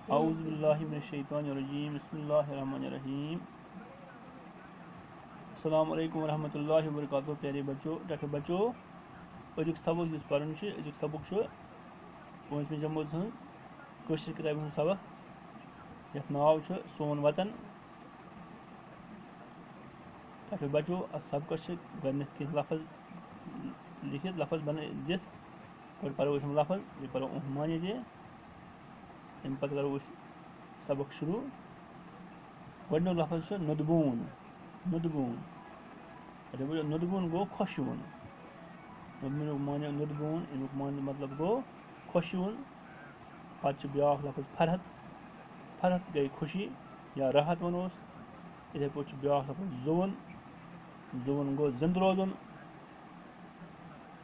आऊज़ुबिल्लाहि मिनश्शैतानिर्रजीम बिस्मिल्लाहिर्रहमानिर्रहीम। अस्सलामु अलैकुम वरहमतुल्लाहि वबरकातुहू। प्यारे बच्चों, डॉक्टर बच्चों, अजुक सबक युस परन छ अजुक सबक छ 5वीं जमात हन कशर किताब हन सबक यथ नाव छ सोन वतन। डॉक्टर बच्चों, सबक छ गणित के लफ्ज लिखित लफ्ज बन दिस और पढ़ो हम लफ्ज ये पढ़ो माने दे इन पत करो सबक शुरू। गो लफ्ज छ नुदबून। नुदबून नुदबून गो खुशवुन। नुदबून माने नुदबून इनुक माने मतलब गो खुशवुन। पत ब्या लफ्ज फरहत। फरहत गई खुशी या राहत वनोस। इथे पे ब्या लफ्ज जुवन। जुवन गो जिंद रोजन।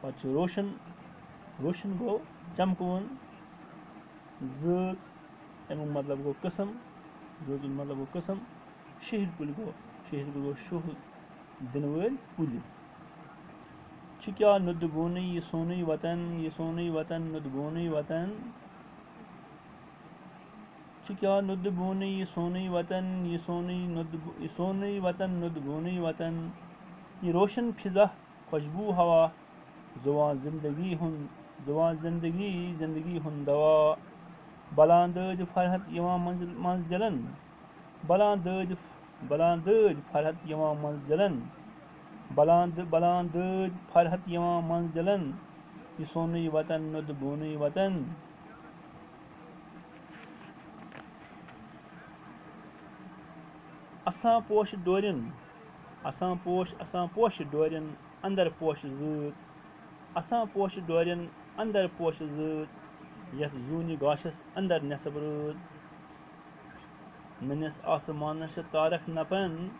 पत रोशन। रोशन गो चमकवन। ज़ अमुक मतलब गो किस्म। ज़ मतलब गो किस्म। शहर कुल गो शुह दिन वल कुल। क्या नुदबून ये सोनी वतन। ये सोनी वतन नुदबून वतन। क्या नुदबून ये सोनी वतन। ये सोनी वतन नुदबून वतन। ये रोशन फिजा खुशबू हवा। जुआ जिंदगी हुन दवा। बलांदज फरहत यवा मंजिलन। बलांदज फरहत यवा मंजिलन। बलांदज फरहत यवा मंजिलन। ये सोनी वतन नुदबून वतन। असां पोश डोरिन। असां पोश डोरिन अंदर पोश ज़ीच। असां पोश डोरिन अंदर पोश ज़ीच। यथ जूनि गाशस अंदर नेसब रज। ननिस आसमानस तारक नपन।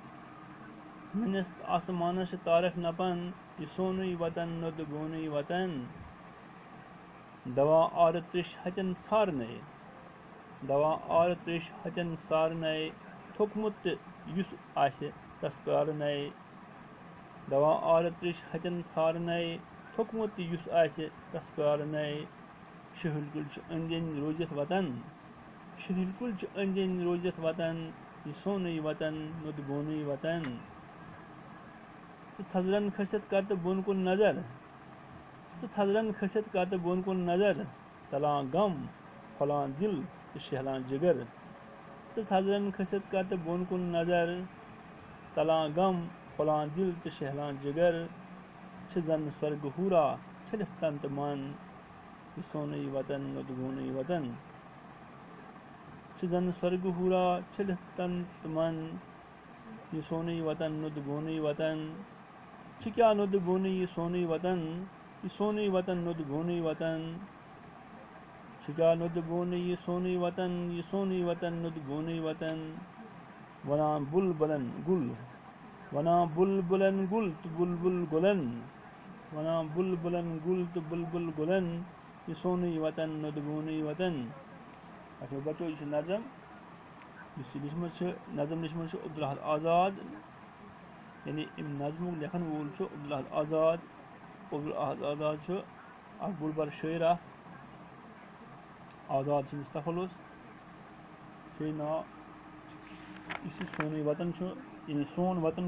ननिस आसमानस तारक नपन। ये सोनी वतन नुदबून वतन। दवा आर त्रिश हचन सारने। दवा आर त्रिश हचन सारने। थोकमुत युस आसे तस प्यारने। दवा आर त्रिश हचन सारने। थोकमुत युस आसे तस प्यारने। शहल कुल अंजन रोजत वतन। शहल कुल अंजन रोजत वतन। ये सोनी वतन नुदबून वतन। थजरन खसत कर बोन कुन नजर। थजरन खसत कर बोन कुन नजर। सलां गम फलां दिल शहलां जिगर। थजरन खसत कर बोन कुन नजर। सलां गम फलां दिल शहलां जिगर। जन स्वर्ग हूरा छलित तंत मन। ये सोनी वतन नुदबून वतन। जन स्वर्ग हूरा छलित तंत मन। ये सोनी वतन नुदबून वतन। क्या नुदबून ये सोनी वतन। ये सोनी वतन नुदबून वतन। क्या नुदबून ये सोनी वतन। ये सोनी वतन नुदबून वतन। वना बुलबुलन गुल। वना बुलबुलन गुल तो बुलबुल गुलन। वना बुलबुलन गुल तो बुलबुल गुलन। ये सोनी वतन नुदबून वतन। अच्छा बच्चों, ये नज़म नज़म लिखमत अब्दुल अहद आज़ाद। यानी इन नज़मों लेखन वोल अब्दुल अहद आज़ाद। अब्दुल अहद आज़ाद बोड़ बार शायर। आज़ाद तफलुस शे ना इस सोनी वतन यानी सोन वतन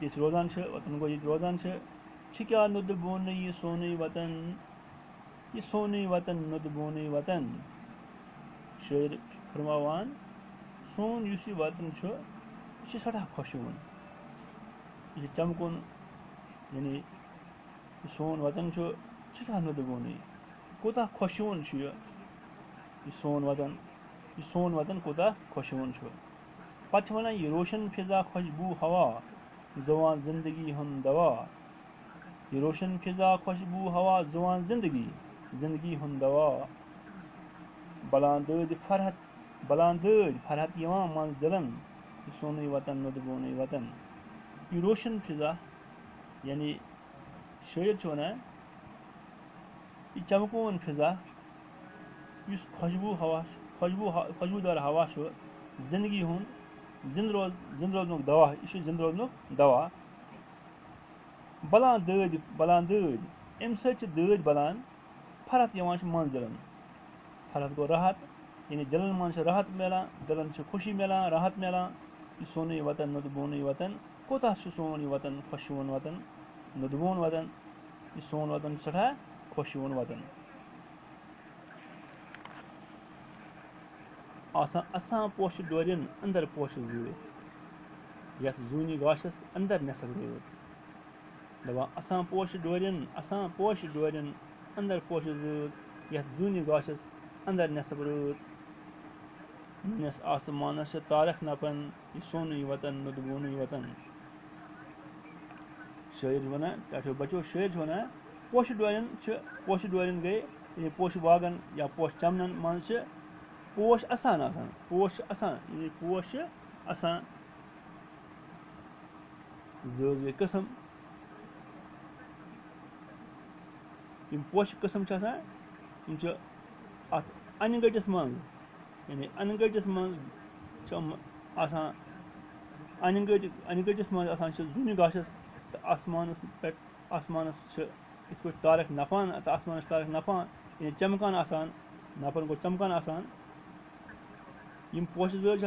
ये रोजान वतन गो ये रोजान। क्या नुदबून ये सोनी वतन। ये सोनी वतन नुदबून वतन। शायर फरमावान सोन युस ये वतन यह सठा खुशवुन। यह चमकुन यानी सोन वतन क्या नुदबून कोता खुशवुन यह सोन वतन। यह सोन वतन कोता खुशवुन पत वन यह रोशन फिजा खुशबू हवा। जुआन जिंदगी हुन दवा। यह रोशन फिजा खुशबू हवा। जुआन जिंदगी हुन दवा। बलांदज फरहत यवा मंजिलन। ये सोनी वतन नुदबून वतन। यह रोशन फिजा यानी शायर वन यह चमकवन फिजा युस खुशबूदार हवा जिंदगी हुन जिंद रोजनुक दवा। यह जिंद रोजनुक दवा। बलां दज अम सत दज बलान फरहत यवान मंजिलन। फरहत गो राहत यानी दिलन मन राहत मिलान दिलन खुशी मिलान राहत मिलान यह सोन वतन नुद बोन वतन कोता सोन वतन खुशवन वतन नुद बोन वतन यह सोन वतन सठा खुशवन वतन असा पोश डोरन अंदर पोश जूत यथ जूनि गाशस अंदर नेसक रोज दपान असा पोश डोरन अंदर पोश जूत यथ जूनि गाशस अंदर नेसक रोज नस आसमानस तारक नपन यह सोन वतन नुद बोन वतन शायर वन बचो शायर पोश डोरन गए पोश बागन या पोश चमन मन पोश असान पोश असान जज गई कस्म पोश कस्म अत अन गटिस मन यानी अन गटिस मन अन गटिस मन जूनि गाशस तो आसमानस पे आसमानस इत पे तारक नपान तो आसमानस तारक नपान यानी चमकान आसान नपन गो चमकान आसान यम पोश जज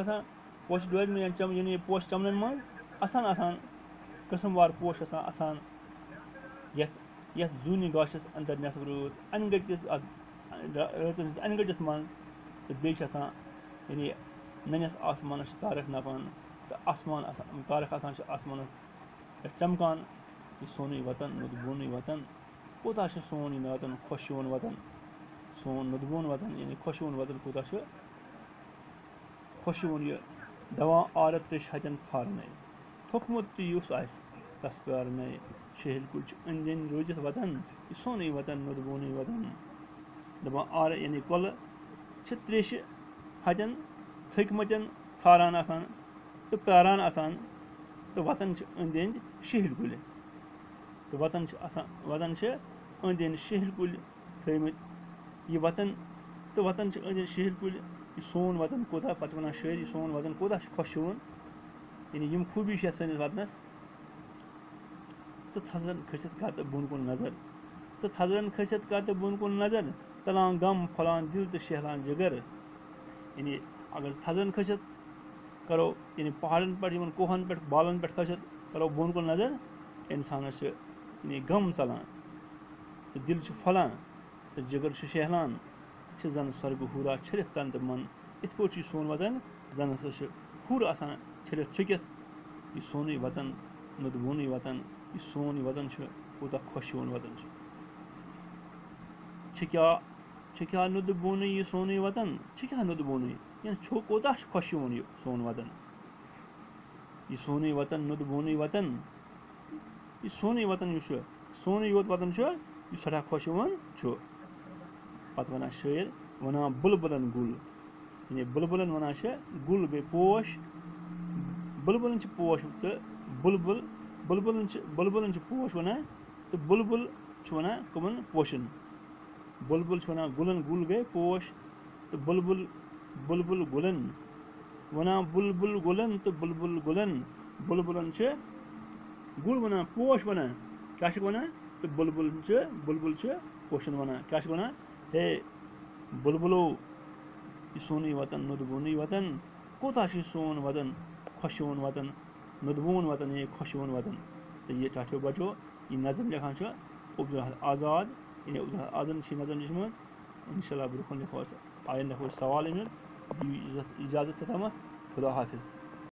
पोश डोर में यानी पोश चमन मज आसान कस्मवार पोश आसान यथ जूनि गाशस अंदर नेसब रोज अनगटिस मन तो बेच यानी ननिस आसमानस तारक नपान तो आसमान तारक आसमानस पे चमकान यह सोन वतन नुद बोन वतन कोता सोन वतन खुशवन वतन सोन नुद बोन वतन यानी खुशवन वतन कोता खुशवन यह दवा आरत त्रिश हजन सारन थोकमुत तुस तस प्यारन शहल कुल अंद अंद रोजित वतन यह सोन वतन नुद बोन वतन दपान आर यानी कल त्रिश हजन थकमचन सारान तो प्यारान तो वतन अंद अंद शहल कुल तो वतन अंद अंद शहल कुल थमत यह वतन तो वतन अंद अंद शहल कुल यह सोन वतन कोता पत वन शायर यह सोन वतन कोता खुशवन यानी यम खूबी सनिस वतनस थजरन खसित कर तो बोन कुन नजर थजरन खसित कर तो बोन कुन नजर चलान गम फलान दिल तो शहलान जिगर यानी अगर थजरन खसित करो यानी पहाड़न पे कोहन पे बालन पे खसित करो बोन कुन नजर इंसानस यानी गम चलान तो दिल फलान तो जिगर शहलान जन स्वर्ग हूरा छरित तन तो मन इत पे सोन वतन जन हूर छरित छुकित यह सोन वतन नुद बोन वतन यह सोन वतन कोता खुशवन वतन क्या नुद बोन यह सोन वतन क्या नुद बोन यानी कोता खुशवन यह सोन वतन यह सोन वतन नुद बोन वतन यह सोन वतन सोन योत वतन यह सठा खुशवन पत वन शायर वन बुलबुलन गुल यानी बुलबुलन वन गुल गई पोश बुलबुलन पोश तो बुलबुलन पोश वन तो बुलबुल वन कमन पोशन बुलबुल वन गुलन गुल गए पोश तो बुलबुल गुलन वन बुलबुल गुलन तो बुलबुल गुलन बुलबुलन गुल वन पोश वन क्या वन तो बुलबुल पोशन वन क्या वन हे बुलबुलो यह सोन वतन नुद बोन वतन कोता सोन वतन खुशवन वतन नुद बोन वतन ये खुशवन वतन तो ये चाचो बचो यह नज़म लिखान अब्दुल आज़ाद यानी अब्दुल आज़ाद नज़म लिखम इंशाल्लाह ब्रोह लिखो आयंदा सवाल इजाज़त तमाम खुदा हाफिज़।